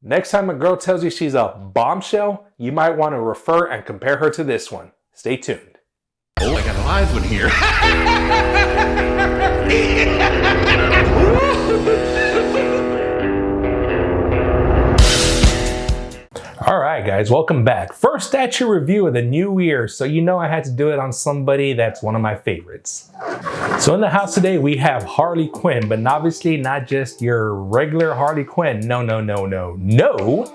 Next time a girl tells you she's a bombshell, you might want to refer and compare her to this one. Stay tuned. Oh, I got a live one here. All right, guys, welcome back. First statue review of the new year, so you know I had to do it on somebody that's one of my favorites. So in the house today, we have Harley Quinn, but obviously not just your regular Harley Quinn. No.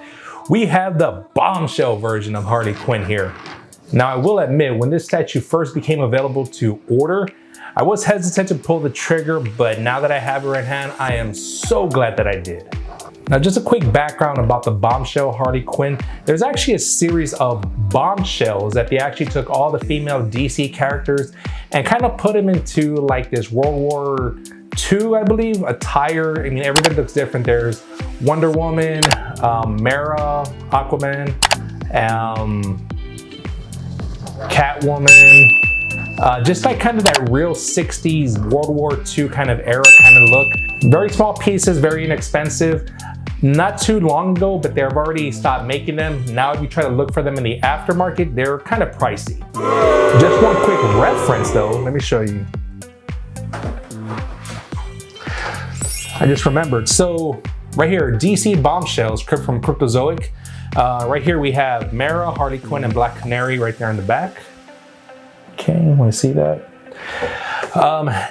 We have the bombshell version of Harley Quinn here. Now, I will admit, when this statue first became available to order, I was hesitant to pull the trigger, but now that I have her in hand, I am so glad that I did. Now, just a quick background about the Bombshell Harley Quinn. There's actually a series of bombshells that they actually took all the female DC characters and kind of put them into like this World War II, I believe, attire. I mean, everybody looks different. There's Wonder Woman, Mara, Aquaman, Catwoman, just like kind of that real 60s World War II kind of era kind of look. Very small pieces, very inexpensive. Not too long ago, but they've already stopped making them. Now if you try to look for them in the aftermarket, they're kind of pricey. Just one quick reference though, let me show you. I just remembered. So right here, DC Bombshells from Cryptozoic. Right here we have Mara, Harley Quinn, and Black Canary right there in the back. Okay, want to see that?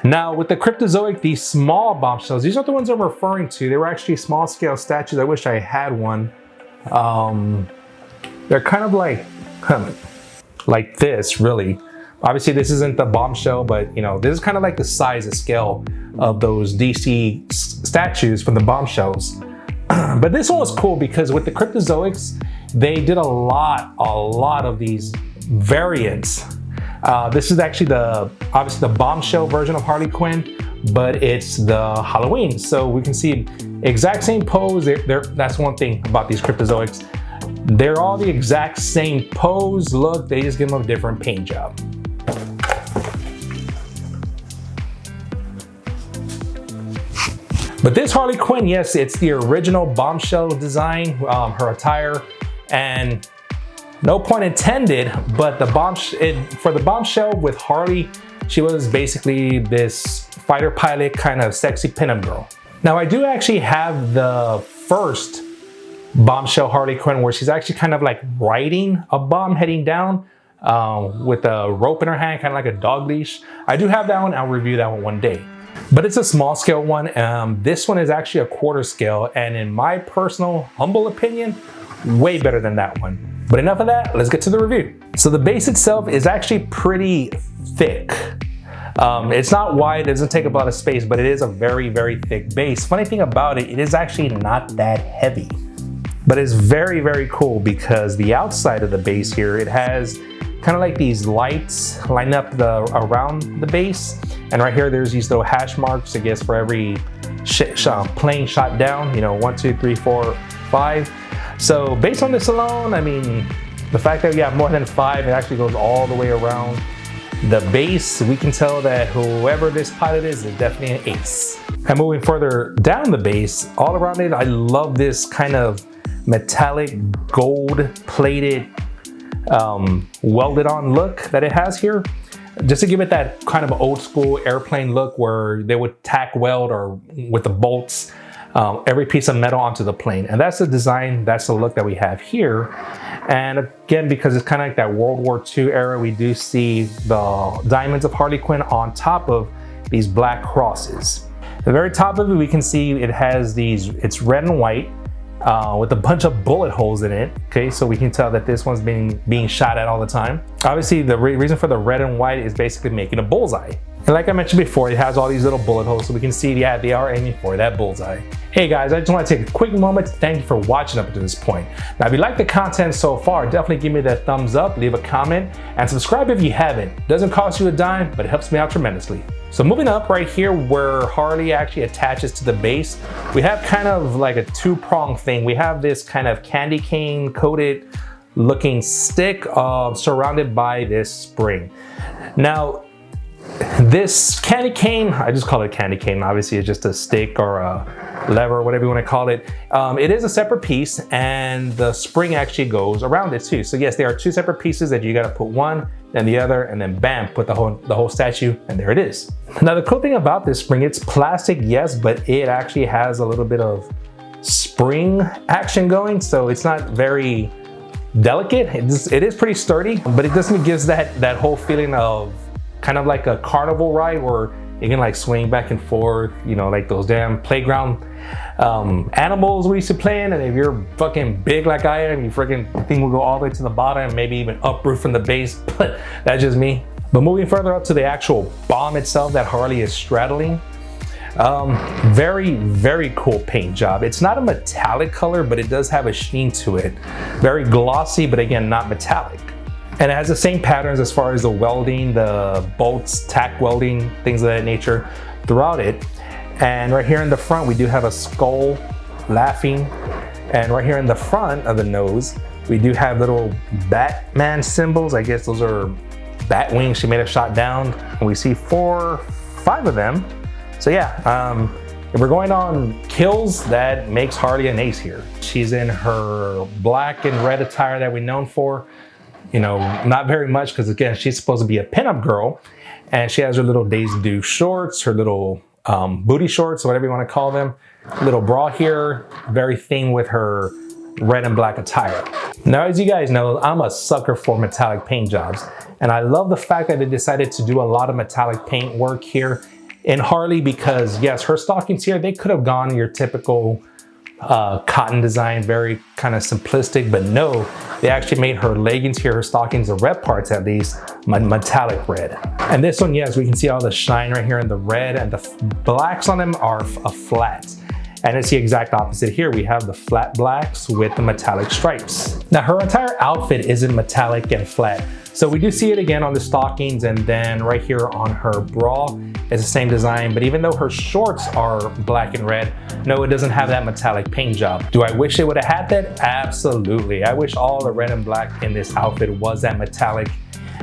Now with the Cryptozoic, these small bombshells, these are the ones I'm referring to. They were actually small scale statues. I wish I had one. They're kind of like this, really. Obviously this isn't the bombshell, but you know, this is kind of like the size and scale of those DC statues from the bombshells. But this one was cool because with the Cryptozoics, they did a lot of these variants. This is actually obviously the bombshell version of Harley Quinn, but it's the Halloween. So we can see exact same pose. That's one thing about these Cryptozoics. They're all the exact same pose, look, they just give them a different paint job. But this Harley Quinn, yes, it's the original bombshell design, her attire, and no pun intended, but for the bombshell with Harley, she was basically this fighter pilot kind of sexy pinup girl. Now I do actually have the first bombshell Harley Quinn where she's actually kind of like riding a bomb heading down with a rope in her hand, kind of like a dog leash. I do have that one, I'll review that one day. But it's a small scale one. This one is actually a quarter scale, and in my personal humble opinion, way better than that one. But enough of that, let's get to the review. So the base itself is actually pretty thick. It's not wide, it doesn't take up a lot of space, but it is a very, very thick base. Funny thing about it, it is actually not that heavy. But it's very, very cool because the outside of the base here, it has kind of like these lights lined up around the base. And right here, there's these little hash marks, I guess, for every plane shot down, you know, 1, 2, 3, 4, 5. So based on this alone, I mean, the fact that we have more than 5, it actually goes all the way around the base. We can tell that whoever this pilot is definitely an ace. And moving further down the base, all around it, I love this kind of metallic gold plated welded on look that it has here. Just to give it that kind of old school airplane look where they would tack weld or with the bolts every piece of metal onto the plane. And that's the design, that's the look that we have here. And again, because it's kind of like that World War II era, we do see the diamonds of Harley Quinn on top of these black crosses. At the very top of it, we can see it has it's red and white with a bunch of bullet holes in it. Okay, so we can tell that this one's being shot at all the time. Obviously, the reason for the red and white is basically making a bullseye. And like I mentioned before, it has all these little bullet holes, so we can see, yeah, they are aiming for that bullseye. Hey guys, I just want to take a quick moment to thank you for watching up to this point. Now, if you like the content so far, definitely give me that thumbs up, leave a comment, and subscribe if you haven't. It doesn't cost you a dime, but it helps me out tremendously. So moving up right here where Harley actually attaches to the base, we have kind of like a two-pronged thing. We have this kind of candy cane coated looking stick surrounded by this spring. Now, this candy cane, I just call it candy cane, obviously it's just a stick or lever, whatever you want to call it. It is a separate piece, and the spring actually goes around it too. So yes, there are two separate pieces that you got to put one, then the other, and then bam, put the whole statue, and there it is. Now the cool thing about this spring, it's plastic, yes, but it actually has a little bit of spring action going, so it's not very delicate. It is pretty sturdy, but it definitely gives that whole feeling of kind of like a carnival ride where you can like swing back and forth, you know, like those damn playground animals we used to play in. And if you're fucking big like I am, you freaking thing will go all the way to the bottom, maybe even uproot from the base, but that's just me. But moving further up to the actual bomb itself that Harley is straddling, very, very cool paint job. It's not a metallic color, but it does have a sheen to it. Very glossy, but again, not metallic. And it has the same patterns as far as the welding, the bolts, tack welding, things of that nature throughout it. And right here in the front, we do have a skull laughing. And right here in the front of the nose, we do have little Batman symbols. I guess those are bat wings she may have shot down. And we see 4, 5 of them. So yeah, if we're going on kills, that makes Harley an ace here. She's in her black and red attire that we're known for. You know, not very much, because again, she's supposed to be a pinup girl, and she has her little Daisy Duke shorts, her little booty shorts, whatever you want to call them. Little bra here, very thin with her red and black attire. Now, as you guys know, I'm a sucker for metallic paint jobs, and I love the fact that they decided to do a lot of metallic paint work here in Harley, because yes, her stockings here, they could have gone your typical cotton design, very kind of simplistic, but no, they actually made her leggings here, her stockings, the red parts at least, metallic red. And this one, yes, we can see all the shine right here in the red, and the blacks on them are a flat. And it's the exact opposite here. We have the flat blacks with the metallic stripes. Now her entire outfit isn't metallic and flat. So we do see it again on the stockings, and then right here on her bra, it's the same design, but even though her shorts are black and red, no, it doesn't have that metallic paint job. Do I wish it would have had that? Absolutely. I wish all the red and black in this outfit was that metallic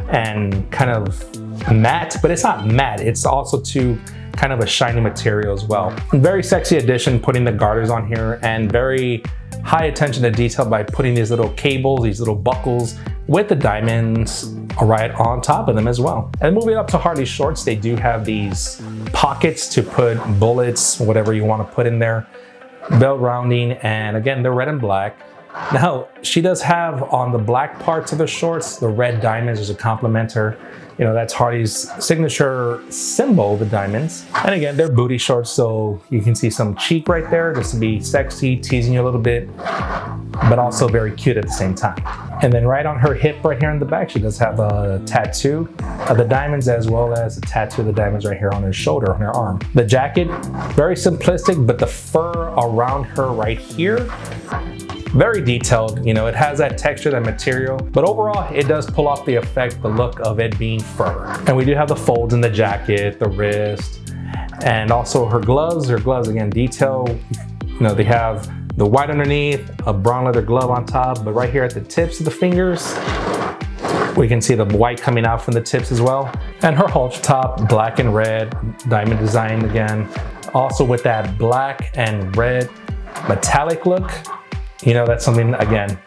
and kind of matte, but it's not matte. It's also too kind of a shiny material as well. Very sexy addition, putting the garters on here, and very high attention to detail by putting these little cables, these little buckles with the diamonds right on top of them as well. And moving up to Harley's shorts, they do have these pockets to put bullets, whatever you want to put in there, belt rounding, and again, they're red and black. Now, she does have on the black parts of the shorts, the red diamonds as a complementer. You know, that's Harley's signature symbol, the diamonds. And again, they're booty shorts, so you can see some cheek right there just to be sexy, teasing you a little bit, but also very cute at the same time. And then right on her hip right here in the back, she does have a tattoo of the diamonds, as well as a tattoo of the diamonds right here on her shoulder, on her arm. The jacket, very simplistic, but the fur around her right here, very detailed. You know, it has that texture, that material, but overall it does pull off the effect, the look of it being fur. And we do have the folds in the jacket, the wrist, and also her gloves. Her gloves, again, detail. You know, they have the white underneath, a brown leather glove on top, but right here at the tips of the fingers, we can see the white coming out from the tips as well. And her halter top, black and red, diamond design again. Also with that black and red metallic look. You know, that's something, again,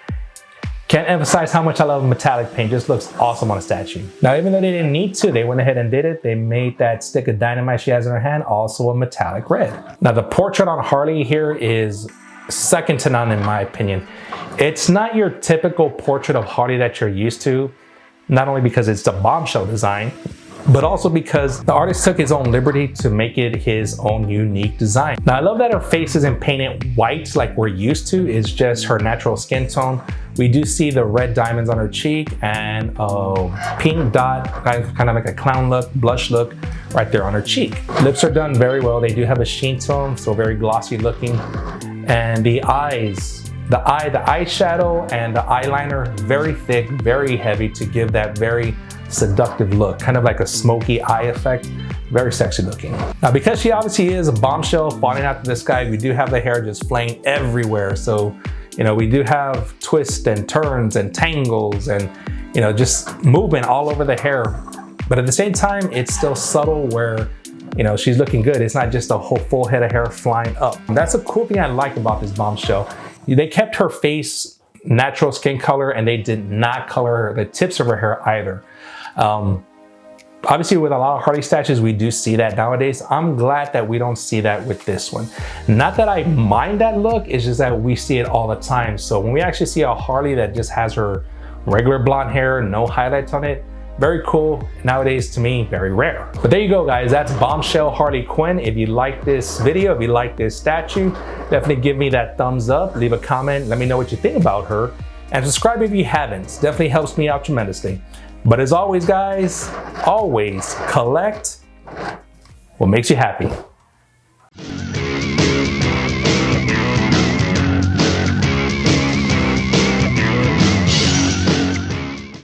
can't emphasize how much I love metallic paint. Just looks awesome on a statue. Now, even though they didn't need to, they went ahead and did it. They made that stick of dynamite she has in her hand also a metallic red. Now, the portrait on Harley here is second to none in my opinion. It's not your typical portrait of Harley that you're used to, not only because it's the Bombshell design, but also because the artist took his own liberty to make it his own unique design. Now, I love that her face isn't painted white like we're used to. It's just her natural skin tone. We do see the red diamonds on her cheek and a pink dot, kind of like a clown look, blush look right there on her cheek. Lips are done very well. They do have a sheen to them, so very glossy looking. And the eyes, the eyeshadow and the eyeliner, very thick, very heavy to give that very seductive look, kind of like a smoky eye effect, very sexy looking. Now, because she obviously is a bombshell falling out of the sky, we do have the hair just flaying everywhere. So, you know, we do have twists and turns and tangles and, you know, just movement all over the hair. But at the same time, it's still subtle where you know, she's looking good. It's not just a whole full head of hair flying up. That's a cool thing I like about this Bombshell. They kept her face natural skin color, and they did not color the tips of her hair either. Obviously, with a lot of Harley statues, we do see that nowadays. I'm glad that we don't see that with this one. Not that I mind that look, it's just that we see it all the time. So when we actually see a Harley that just has her regular blonde hair, no highlights on it, very cool. Nowadays, to me, very rare. But there you go, guys. That's Bombshell Harley Quinn. If you like this video, if you like this statue, definitely give me that thumbs up. Leave a comment. Let me know what you think about her. And subscribe if you haven't. Definitely helps me out tremendously. But as always, guys, always collect what makes you happy.